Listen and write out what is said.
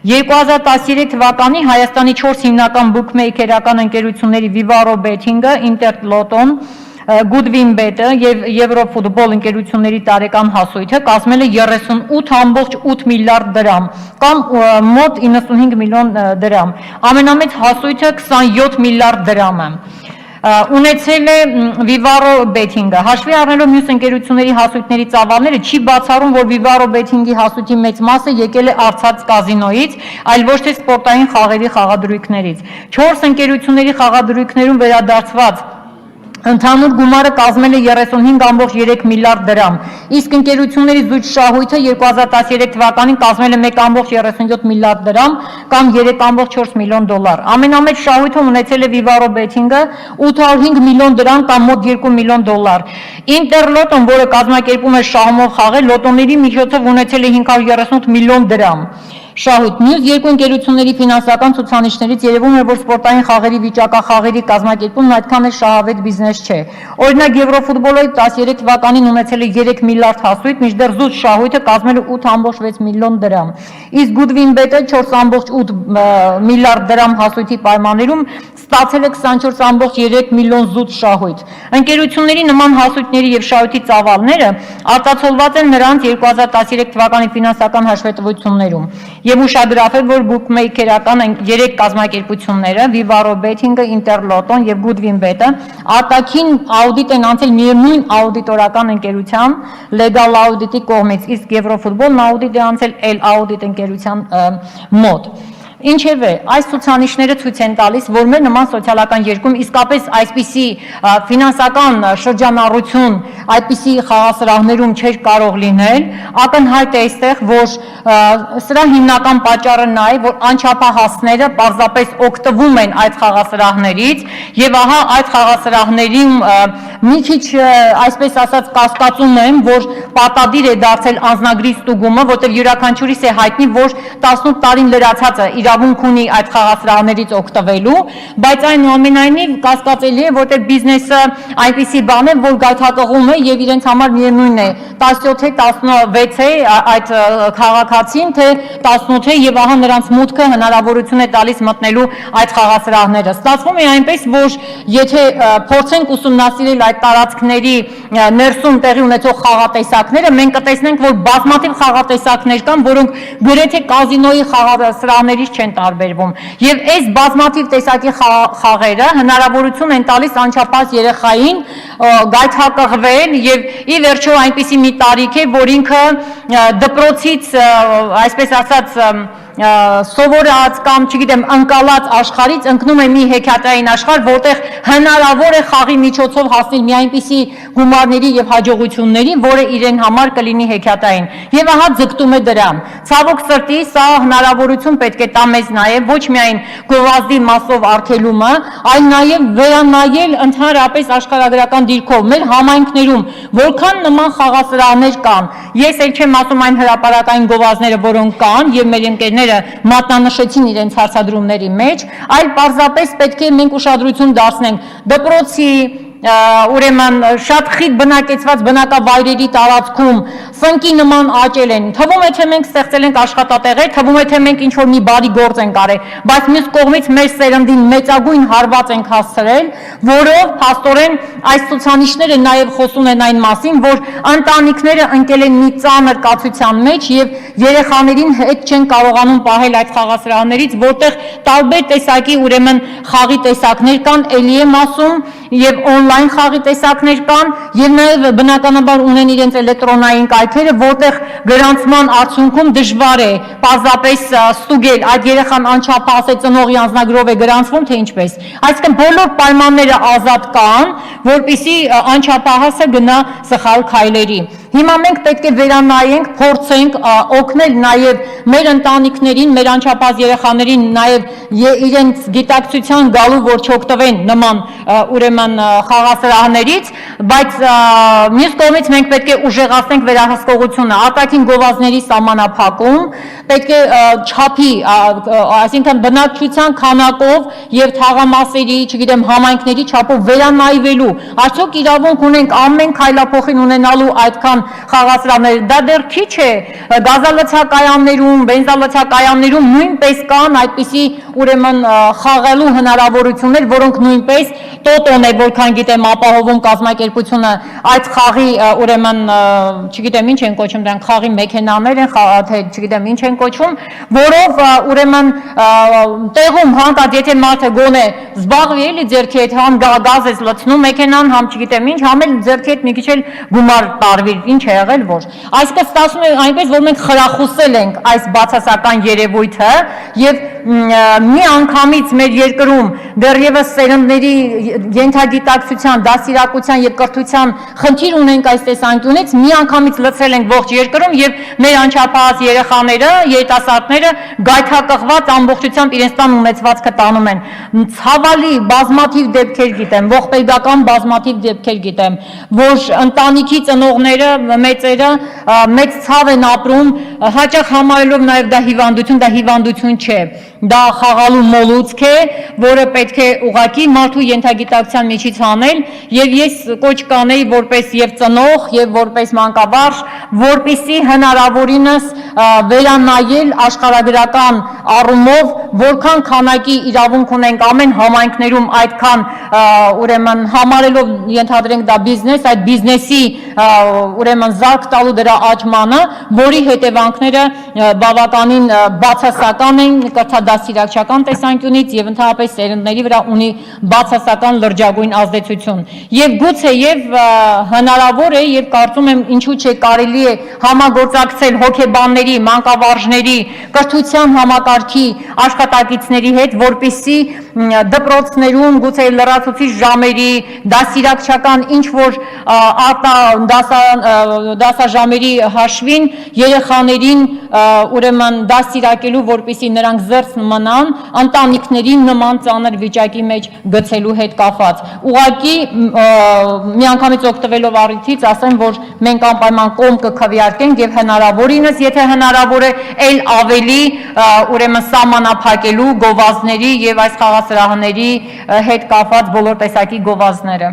2013 թվականի Հայաստանի 4 հիմնական բուքմեյքերական ընկերությունների Vivaro Betting-ը, Interlotto-ն, Goodwin-Bet-ը եւ Եվրոֆուտբոլ ընկերությունների տարեկան հասույթը կազմել է 38.8 միլիարդ դրամ կամ մոտ 95 միլիոն դրամ։ Ամենամեծ հասույթը 27 միլիարդ դրամ է։ Ունեցել է Vivaro Betting-ը։ Հաշվի առնելով մյուս ընկերությունների հասույթների ծավալները, չի բացառում, որ Vivaro Betting-ի հասույթի մեծ մասը եկել է Արցախ կազինոյից, այլ ոչ թե սպորտային խաղերի խաղադրույքներից։ 4 ընկերությունների խաղադրույքներում վերադարձված ընդհանուր գումարը կազմել է 35.3 միլիարդ դրամ, իսկ ընկերությունների զուտ շահույթը 2013 թվականին կազմել է 1.37 միլիարդ դրամ կամ 3.4 միլիոն դոլար։ Ամենամեծ շահույթը ունեցել է Vivaro Betting-ը 805 միլիոն դրամ կամ մոտ 2 միլիոն դոլար։ Interlotto-ն, որը կազմակերպում է շահումով խաղեր, լոտոների միջոցով ունեցել է 538 միլիոն դրամ շահույթ։ Մյուս երկու ընկերությունների ֆինանսական ցուցանիշներից երևում է, որ սպորտային խաղերի վիճակախաղերի կազմակերպումն այդքան էլ շահավետ բիզնես չէ։ Օրինակ Եվրոֆուտբոլը 13 թվականին ունեցել է 3 միլիարդ հասույթ, մինչդեռ զուտ շահույթը կազմել է 8.6 միլիոն դրամ։ Իսկ Goodwin-Bet-ը 4.8 միլիարդ դրամ հասույթի պայմաններում ստացել է 24.3 միլիոն զուտ շահույթ։ Ընկերությունների նման հասույթների եւ շահույթի ծավալները արտացոլված են նրանց 2013 թվականի ֆինանսական հաշվետվություններում եւ ուշագրավ է, որ բուքմեյքերական 3 կազմակերպությունները Vivaro Betting-ը, Interlotto-ն եւ Goodwin-Bet-ը արտաքին աուդիտ են անցել միևնույն աուդիտորական ընկերության Legal Audit-ի կողմից, իսկ Եվրոֆուտբոլն աուդիտ է անցել L Audit ընկերության մոտ։ Ինչևէ, այս ցուցանիշները ցույց են տալիս, որ մեր նման սոցիալական երկրում իսկապես այսպիսի ֆինանսական շրջանառություն այդպիսի խաղասրահներում չէր կարող լինել, ակնհայտ է այստեղ, որ սրա հիմնական պատճառը նա է, որ անչափահասները պարզապես օգտվում են այդ խաղասրահներից եւ ահա այդ խաղասրահներին մի քիչ այսպես ասած կասկածում եմ, որ պարտադիր է դարձել անձնագրի ստուգումը, որտեղ յուրաքանչյուրիս է հայտնի, որ 18 տարին լրացածը իրավունք ունի այդ խաղասրահներից օգտվելու, բայց այնուամենայնիվ կասկածելի է, որտեղ բիզնեսը այնպիսի բան է, որ գայթակղում է եւ իրենց համար միևնույն է 17 է, 16 է այդ քաղաքացին, թե 18 է եւ ահա նրանց մուտքը հնարավորություն է տալիս մտնելու այդ խաղասրահները։ Ստացվում է այնպես, որ եթե փորձենք ուսումնասիրել այդ տարածքների ներսում տեղի ունեցող խաղատեսակները, մենք կտեսնենք, որ բազմաթիվ խաղատեսակներ կան, որոնք գրեթե կազինոյի խաղասրահներից չեն տարբերվում։ Եվ այս բազմաթիվ տեսակի խաղերը հնարավորություն են տալիս անչափահաս երեխային գայթակղվել եւ ի վերջո այնպիսի մի տարիք է, որ ինքը դպրոցից, այսպես ասած, սովորած կամ չգիտեմ ընկալած աշխարհից ընկնում է մի հեքիաթային աշխարհ, որտեղ հնարավոր է խաղի միջոցով հասնել մի այնպիսի գումարների եւ հաջողությունների, որը իրեն համար կլինի հեքիաթային։ Եվ ահա ձգտում է դրան։ Ցավոք սրտի, սա հնարավորություն պետք է տա մեզ նաեւ ոչ միայն գովազդի մասով արգելումը, այլ նաեւ վերանայել ընդհանրապես աշխարհագրական դիրքով մեր համայնքներում որքան նման խաղասրահներ կան։ Ես էլ չեմ ասում այն հրապարակային գովազդները, որոնք կան եւ մեր ընկերները մատնանշեցին իրենց հարցադրումների մեջ, այլ պարզապես պետք է մենք ուշադրություն դարձնենք դպրոցի, ուրեմն շատ խիտ բնակեցված բնակավայրերի տարածքում սնկի նման աճել են։ Թվում է, թե մենք ստեղծել ենք աշխատատեղեր, թվում է, թե մենք ինչ-որ մի բարի գործ ենք արել, բայց մյուս կողմից մեր սերնդին մեծագույն հարված ենք հասցրել, որով հաստորեն այս ցուցանիշները նաև խոսում են այն մասին, որ ընտանիքները ընկել են մի ծանր կացության մեջ եւ երեխաներին հետ չեն կարողանում պահել այդ խաղասրահներից, որտեղ տարբեր տեսակի ուրեմն խաղի տեսակներ կան, ելի եմ ասում, եւ on-line խաղի տեսակներ կան եւ նաեւ բնականաբար ունեն իրենց էլեկտրոնային կայքերը, որտեղ գրանցման արդյունքում դժվար է պարզապես ստուգել այդ երեխան անչափահաս է ծնողի անձնագրով է գրանցվում, թե ինչպես։ Այսինքն բոլոր պայմանները ազատ կան, որպեսզի անչափահասը գնա սխալ քայլերի։ Հիմա մենք պետք է վերանայենք, փորձենք օգնել նաև մեր ընտանիքներին, մեր անչափահաս երեխաներին նաև իրենց գիտակցության գալու, որ չօգտվեն նման ուրեմն խաղասրահներից, բայց մյուս կողմից մենք պետք է ուժեղացնենք վերահսկողությունը, արտաքին գովազդների սահմանափակում, պետք է չափի, այսինքն բնակչության քանակով եւ թաղամասերի, չգիտեմ, համայնքների չափով վերանայվելու, արդյոք իրավունք ունենք ամեն քայլափոխին ունենալու այդքան խաղասրահներ, դա դեռ քիչ է, գազալցակայաններում, բենզալցակայաններում նույնպես կան այդպիսի ուրեմն խաղալու հնարավորություններ, որոնք նույնպես տոտոն է, որքան գիտեմ, ապահովում կազմակերպությունը այդ խաղի ուրեմն չգիտեմ ինչ են կոչում դրանք, խաղի մեքենաներ են, թե չգիտեմ ինչ են կոչում, որով ուրեմն տեղում հանկարծ եթե մարդը գոնե զբաղվի էլի ձեռքի հետ, համ գազ ես լցնում մեքենան, համ չգիտեմ ինչ, համ էլ ձեռքի հետ մի քիչ էլ գումար տարվի, ինչ է եղել որ։ Այսպես ստացվում է այնպես, որ մենք խրախուսել ենք այս բացասական երևույթը եւ մի անգամից մեր երկրում դեռևս սերնդների ենթագիտակցության, դասիրակության եւ կրթության խնդիր ունենք այս տեսանկյունից, մի անգամից լցրել ենք ողջ երկրում եւ մեր անչափահաս երեխաները, երիտասարդները գայթակղված ամբողջությամբ իրենց տան ունեցվածքը տանում են։ Ցավալի բազմաթիվ դեպքեր գիտեմ, ողբերգական բազմաթիվ դեպքեր գիտեմ, որ ընտանիքի ծնողները, մեծերը մեծ ցավ են ապրում, հաճախ համարելով նաեւ դա հիվանդություն չէ, դա խաղալու մոլուցք է, որը պետք է ուղղակի մարդու ենթագիտակցության միջից հանել եւ ես կոչ կանեի որպես եւ ծնող եւ որպես մանկավարժ, որպիսի հնարավորինս վերանայել աշխարհագրական առումով, որքան քանակի իրավունք ունենք ամեն համայնքներում այդքան ուրեմն համարելով ենթադրենք դա բիզնես, այդ բիզնեսի ուրեմն զարկ տալու դրա աճմանը, որի հետևանքները բավականին բացասական են կրթադասիրակչական տեսանկյունից եւ ընդհանրապես սերնդների վրա ունի բացասական լրջագույն ազդեցություն։ Եվ գուցե եւ հնարավոր է եւ կարծում եմ ինչու՞ չէ կարելի է համագործակցել հոգեբանների, մանկավարժների, կրթության համակարգի աշխատակիցների հետ, որպիսի դպրոցներում գուցե լրացուցիչ ժամերի, դասիրակչական ինչ որ դասաժամերի հաշվին երեխաներին ուրեմն դասիրակելու, որպիսի նրանք զերծ մնան ընտանիքներին նման ծանր վիճակի մեջ գցելու հետ կապված։ Ուղղակի միանգամից օգտվելով առիթից ասեմ, որ մենք անպայման կողմ կքվեարկենք եւ հնարավորինս, եթե հնարավոր է, ել ավելի ուրեմն սահմանափակելու գովազդների եւ այս խաղասրահների հետ կապված բոլոր տեսակի գովազդները։